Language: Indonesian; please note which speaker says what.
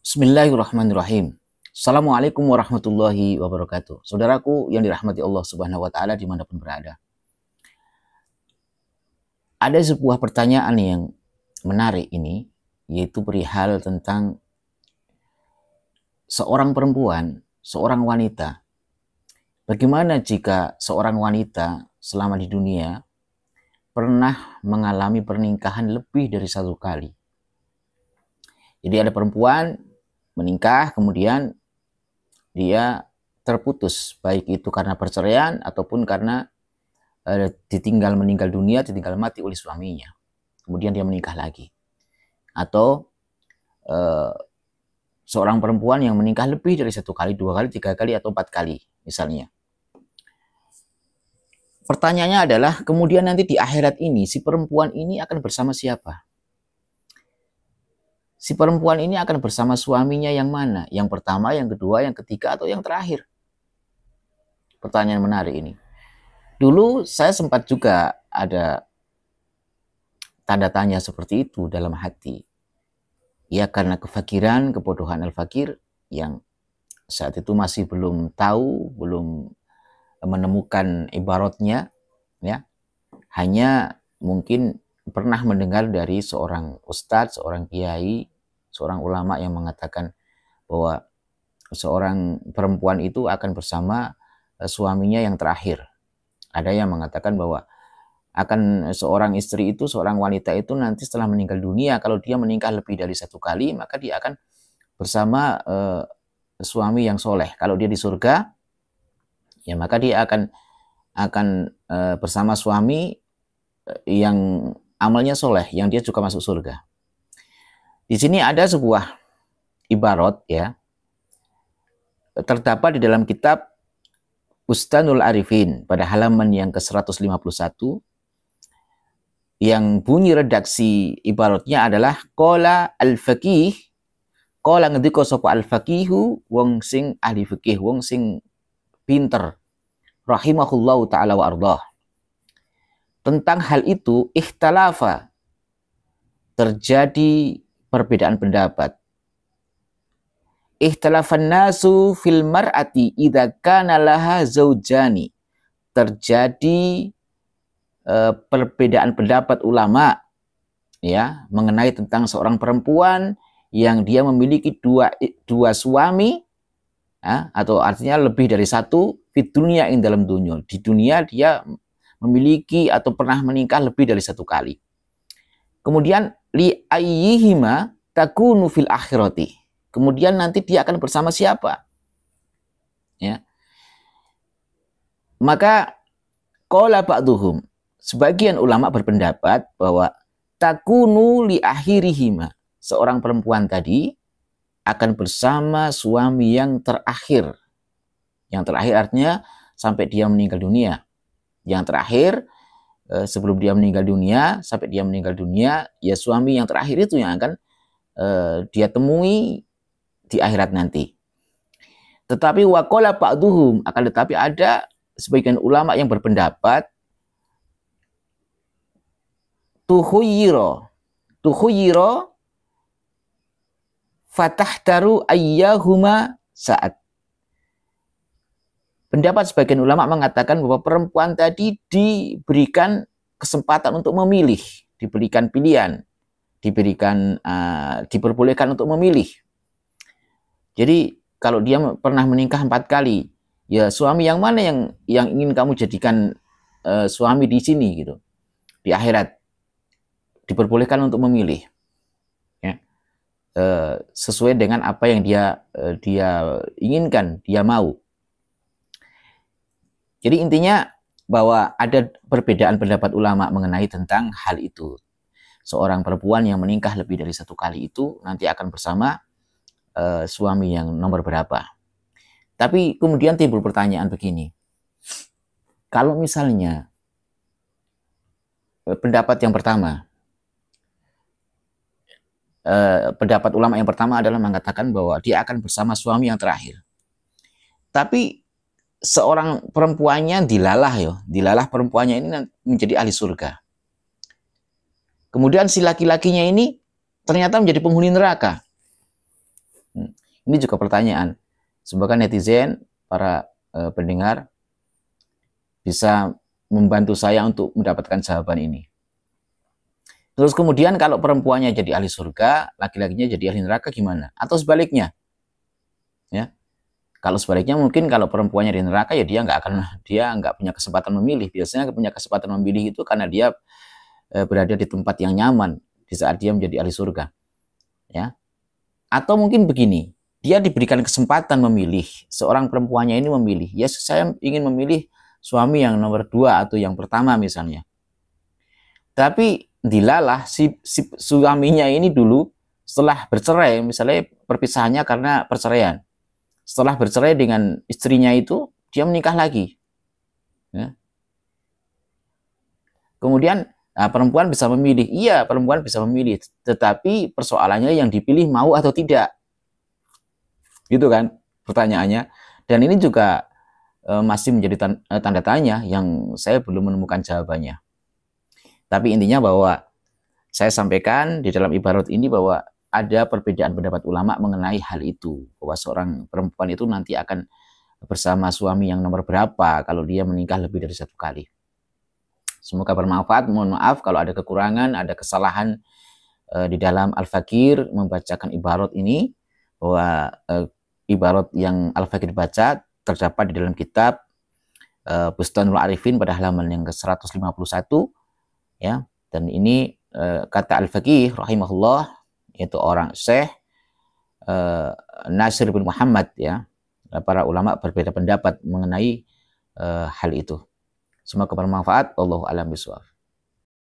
Speaker 1: Bismillahirrahmanirrahim. Assalamualaikum warahmatullahi wabarakatuh. Saudaraku yang dirahmati Allah Subhanahu wa Ta'ala dimanapun berada. Ada sebuah pertanyaan yang menarik ini, yaitu perihal tentang seorang perempuan, seorang wanita. Bagaimana jika seorang wanita selama di dunia pernah mengalami pernikahan lebih dari satu kali? Jadi ada perempuan menikah, kemudian dia terputus, baik itu karena perceraian ataupun karena ditinggal meninggal dunia, ditinggal mati oleh suaminya. Kemudian dia menikah lagi. Atau seorang perempuan yang menikah lebih dari satu kali, dua kali, tiga kali, atau empat kali misalnya. Pertanyaannya adalah, kemudian nanti di akhirat ini, si perempuan ini akan bersama siapa? Si perempuan ini akan bersama suaminya yang mana? Yang pertama, yang kedua, yang ketiga, atau yang terakhir? Pertanyaan menarik ini. Dulu saya sempat juga ada tanda tanya seperti itu dalam hati. Ya karena kefakiran, kebodohan al-fakir yang saat itu masih belum tahu, belum menemukan ibaratnya, ya. Hanya mungkin pernah mendengar dari seorang ustadz, seorang kiai, seorang ulama yang mengatakan bahwa seorang perempuan itu akan bersama suaminya yang terakhir. Ada yang mengatakan bahwa akan seorang istri itu, seorang wanita itu nanti setelah meninggal dunia, kalau dia menikah lebih dari satu kali, maka dia akan bersama suami yang soleh. Kalau dia di surga, ya maka dia akan bersama suami yang amalnya soleh, yang dia juga masuk surga. Di sini ada sebuah ibarat, ya, terdapat di dalam kitab Bustanul Arifin pada halaman yang ke-151, yang bunyi redaksi ibaratnya adalah qala al-faqih, qala ngendika sapa al-faqihu, wong sing ahli fikih, wong sing pinter, rahimahullahu ta'ala wa ardah. Tentang hal itu, ikhtalafa, terjadi perbedaan pendapat. Ikhtalafan nasu fil mar'ati idza kana laha zaujani. Terjadi perbedaan pendapat ulama, ya, mengenai tentang seorang perempuan yang dia memiliki dua suami, ya, atau artinya lebih dari satu, fit dunia ing dalam dunia. Di dunia dia memiliki atau pernah menikah lebih dari satu kali. Kemudian li ayyihima takunu fil akhirati. Kemudian nanti dia akan bersama siapa? Ya. Maka qala ba'duhum, sebagian ulama berpendapat bahwa takunu li akhirihima, seorang perempuan tadi akan bersama suami yang terakhir. Yang terakhir artinya sampai dia meninggal dunia. Yang terakhir, sebelum dia meninggal dunia, sampai dia meninggal dunia, ya suami yang terakhir itu yang akan dia temui di akhirat nanti. Tetapi waqala ba'duhum, akan tetapi ada sebagian ulama yang berpendapat tuhuyyiro fatahtaru ayyahuma saat. Pendapat sebagian ulama mengatakan bahwa perempuan tadi diberikan kesempatan untuk memilih, diberikan pilihan, diperbolehkan untuk memilih. Jadi kalau dia pernah menikah 4 kali, ya suami yang mana yang ingin kamu jadikan suami di sini gitu, di akhirat, diperbolehkan untuk memilih, ya, sesuai dengan apa yang dia inginkan, dia mau. Jadi intinya bahwa ada perbedaan pendapat ulama mengenai tentang hal itu. Seorang perempuan yang menikah lebih dari satu kali itu nanti akan bersama suami yang nomor berapa. Tapi kemudian timbul pertanyaan begini. Kalau misalnya pendapat yang pertama, pendapat ulama yang pertama adalah mengatakan bahwa dia akan bersama suami yang terakhir. Tapi seorang perempuannya dilalah perempuannya ini menjadi ahli surga. Kemudian si laki-lakinya ini ternyata menjadi penghuni neraka. Ini juga pertanyaan. Semoga netizen, para pendengar bisa membantu saya untuk mendapatkan jawaban ini. Terus kemudian kalau perempuannya jadi ahli surga, laki-lakinya jadi ahli neraka gimana? Atau sebaliknya? Ya. Kalau sebaliknya mungkin kalau perempuannya di neraka ya dia nggak punya kesempatan memilih. Biasanya punya kesempatan memilih itu karena dia berada di tempat yang nyaman di saat dia menjadi ahli surga. Ya. Atau mungkin begini, dia diberikan kesempatan memilih, seorang perempuannya ini memilih, ya saya ingin memilih suami yang nomor 2 atau yang pertama misalnya. Tapi dilalah si suaminya ini dulu setelah bercerai, misalnya perpisahannya karena perceraian. Setelah bercerai dengan istrinya itu, dia menikah lagi. Ya. Kemudian perempuan bisa memilih. Iya, perempuan bisa memilih. Tetapi persoalannya yang dipilih mau atau tidak. Gitu kan pertanyaannya. Dan ini juga masih menjadi tanda tanya yang saya belum menemukan jawabannya. Tapi intinya bahwa saya sampaikan di dalam ibarat ini bahwa ada perbedaan pendapat ulama mengenai hal itu. Bahwa seorang perempuan itu nanti akan bersama suami yang nomor berapa kalau dia menikah lebih dari 1 kali. Semoga bermanfaat. Mohon maaf kalau ada kekurangan, ada kesalahan di dalam Al-Fakir membacakan ibarat ini. Bahwa ibarat yang Al-Fakir baca terdapat di dalam kitab Bustanul Arifin pada halaman yang ke-151. Ya, dan ini kata Al-Faqih rahimahullah, yaitu orang Syekh Nasir bin Muhammad, ya. Para ulama berbeda pendapat mengenai hal itu. Semoga bermanfaat. Wallahu a'lam bishawab.